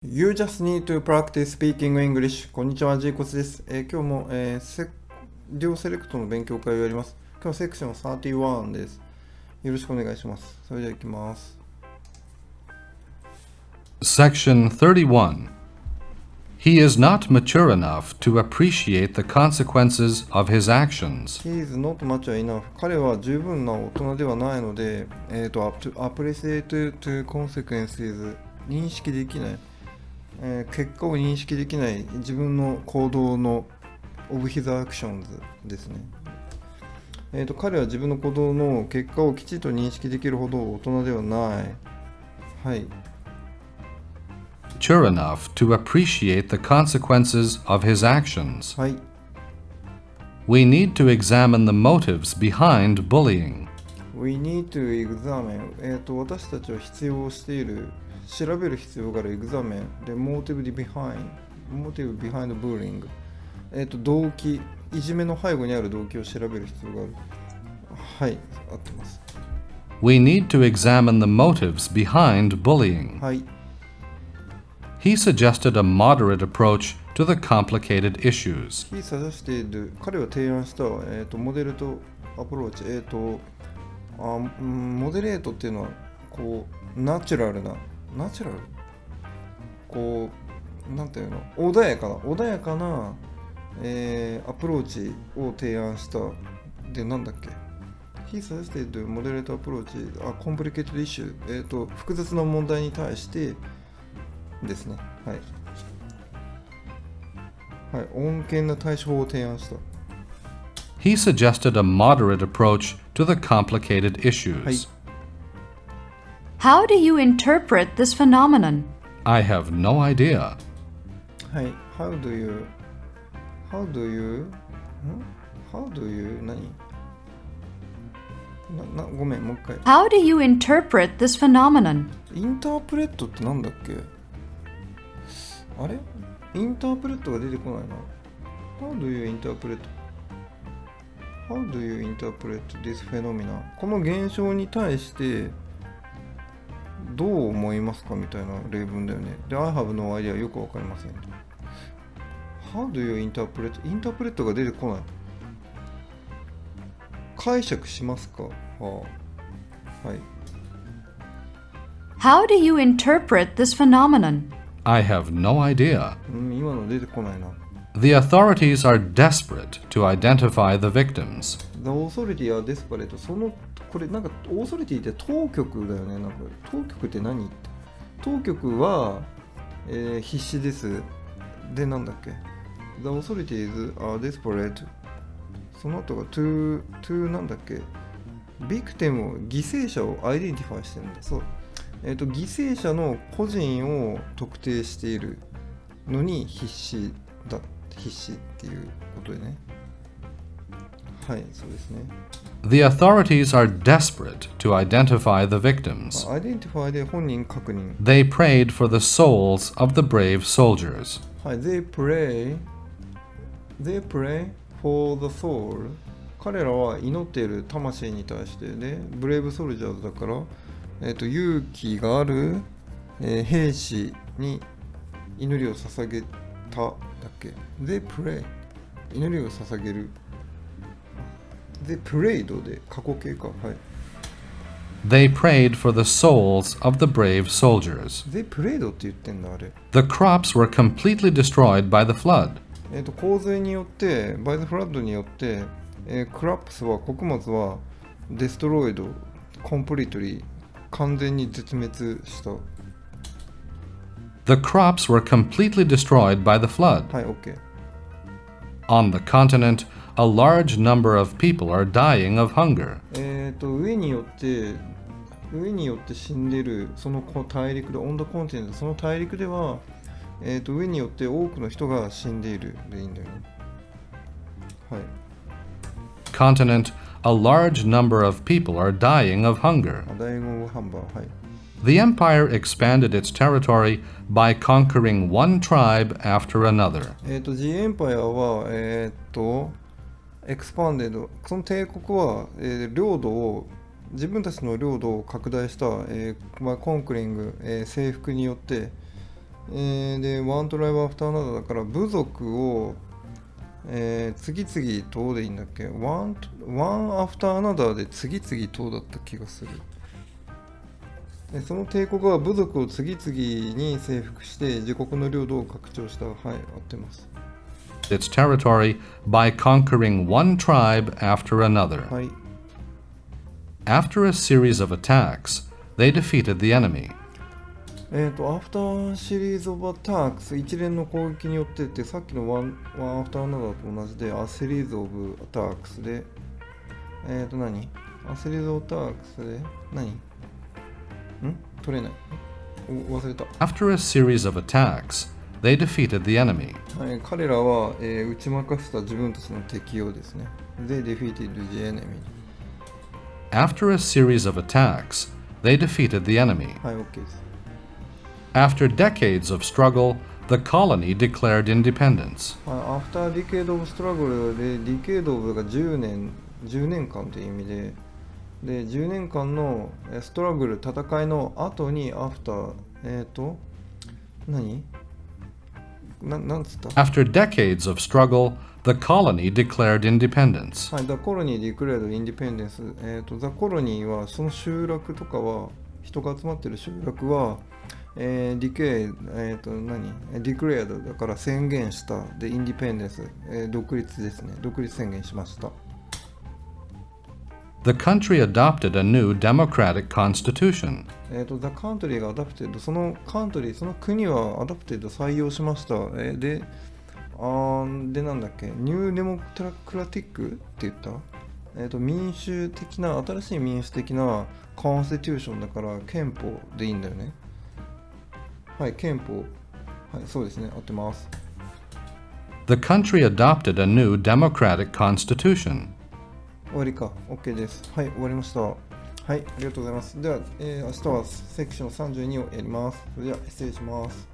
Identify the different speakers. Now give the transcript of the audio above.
Speaker 1: You just need to practice speaking English. こんにちは、ジーコツです。今日も、両セレクトの勉強会をやります。今日はセクション31です。よろしくお願いします。それでは行きます。
Speaker 2: Section 31. He is not mature enough to appreciate the consequences of his actions.
Speaker 1: He is not mature enough. 彼は十分な大人ではないので、appreciate to consequences 認識できない。結果を認識できない自分の行動の of his actions ですね。彼は自分の行動の結果をきちんと認識できるほど大人ではない。はい。
Speaker 2: Mature enough to appreciate the consequences of his actions.
Speaker 1: はい。
Speaker 2: We need to examine the motives behind bullying.
Speaker 1: We need to examine、私たちは必要をしている調べる必要がある examine で motive behind bullying、動機いじめの背後にある動機を調べる必要がある。はい、合ってます。
Speaker 2: We need to examine the motives behind bullying.
Speaker 1: はい。
Speaker 2: He suggested a moderate approach to the complicated issues.
Speaker 1: He suggested 彼は提案した、モデレートアプローチ、モデレートっていうのはこうナチュラルこうなんていうの穏やかな、アプローチを提案したでなんだっけ He suggested moderate approach complicated issue、複雑な問題に対してですね。はい、穏健な対処法を提案した。
Speaker 2: He suggested a moderate approach to the complicated issues.
Speaker 1: はい。
Speaker 3: How do you interpret this phenomenon?
Speaker 2: I have no idea.
Speaker 1: はい。How do you 何ごめん、もう一回。
Speaker 3: How do you interpret this phenomenon?
Speaker 1: インタープレットってなんだっけ？あれ？インタープレットが出てこないな。How do you interpret this phenomena? この現象に対してどう思いますかみたいな例文だよね。で、I have no idea よくわかりません。How do you interpret? インタープレットが出てこない。解釈しますか？はい。
Speaker 3: How do you interpret this phenomenon?
Speaker 2: I have no idea.
Speaker 1: 今の出てこないな。
Speaker 2: The authorities are desperate to identify the victims.
Speaker 1: The authority are desperate. これなんかオーソリティって当局だよね。なんか当局って何？当局は、必死です。でなんだっけ？ The authorities are desperate. その後が to なんだっけ？ビクテムを犠牲者をアイデンティファイしてるんだ。そう。犠牲者の個人を特定しているのに必死っていうことでね。はい、そうですね。
Speaker 2: The authorities are desperate to identify the victims.
Speaker 1: Identify で本人確認。
Speaker 2: They prayed for the souls of the brave soldiers.
Speaker 1: はい、They pray for the soul。 彼らは祈っている魂に対してで、ブレイブソルジャーズだから、勇気がある、兵士に祈りを捧げただっけ。 They pray 祈りを捧げる。 They prayed で過去形か。はい。
Speaker 2: They prayed for the souls of the brave soldiers.
Speaker 1: They prayed って言ってんだあれ。
Speaker 2: The crops were completely destroyed by the flood.
Speaker 1: 洪水によって、バイズフラッドによって、クラップスは穀物はデストロイド、コンプリートリー、完全に絶滅した。
Speaker 2: The crops were completely destroyed by the flood.
Speaker 1: はい、OK。
Speaker 2: On the continent, a large number of people are dying of hunger.
Speaker 1: 上によって死んでいるその大陸で、オンドコンティネント、その大陸では、上によって多くの人が死んでいるでいいんだよね。はい。
Speaker 2: Continent, a large number of people are dying of hunger.
Speaker 1: 大語ハンバー。はい。
Speaker 2: The empire expanded its territory by conquering one tribe after another.
Speaker 1: The Empire はexpanded その帝国は、自分たちの領土を拡大した、コンクリング、征服によってで、ワントライブアフターナダーだから部族を、次々とでいいんだっけ？ワンアフターナダーで次々とだった気がする。でその帝国は部族を次々に征服して自国の領土を拡張した。はい、合ってます。
Speaker 2: its territory by conquering one tribe after another.
Speaker 1: はい。
Speaker 2: After a series of attacks, they defeated the enemy.
Speaker 1: アフターシリーズ・オブ・アタックス、一連の攻撃によってって、さっきのワンアフターナダーと同じで、アシリーズ・オブ・アタックスで、何？アシリーズ・オブ・アタックスで、何？取れない。忘れた。
Speaker 2: After a series of attacks, they defeated the enemy.
Speaker 1: はい、彼らは、打ち負かした自分たちの敵をですね。They defeated the enemy.
Speaker 2: After a series of attacks, they defeated the enemy.
Speaker 1: はい、OK です。
Speaker 2: After decades of struggle, the colony declared independence.
Speaker 1: アフターディケード・オブ・ストラグルで、ディケード・オブが10年間という意味で、10年間のストラグル、戦いの後に、アフター、なんつった？
Speaker 2: After decades of struggle, the colony declared independence.
Speaker 1: はい、The Colony Declared Independence。The Colony は、その集落とかは、人が集まってる集落は、Declared だから宣言した。で、Independence、独立ですね。独立宣言しました。
Speaker 2: The country adopted a new democratic constitution.
Speaker 1: The country が adopted、その国は adopted 採用しました。で、なんだっけ、ニューデモクラティックって言った？民主的な、新しい民主的なコンスティテューションだから憲法でいいんだよね。はい、憲法。はい、そうですね、合ってます。
Speaker 2: The country adopted a new democratic constitution.
Speaker 1: 終わりか。OK です。はい、終わりました。はい、ありがとうございます。では、明日はセクション32をやります。それでは、失礼します。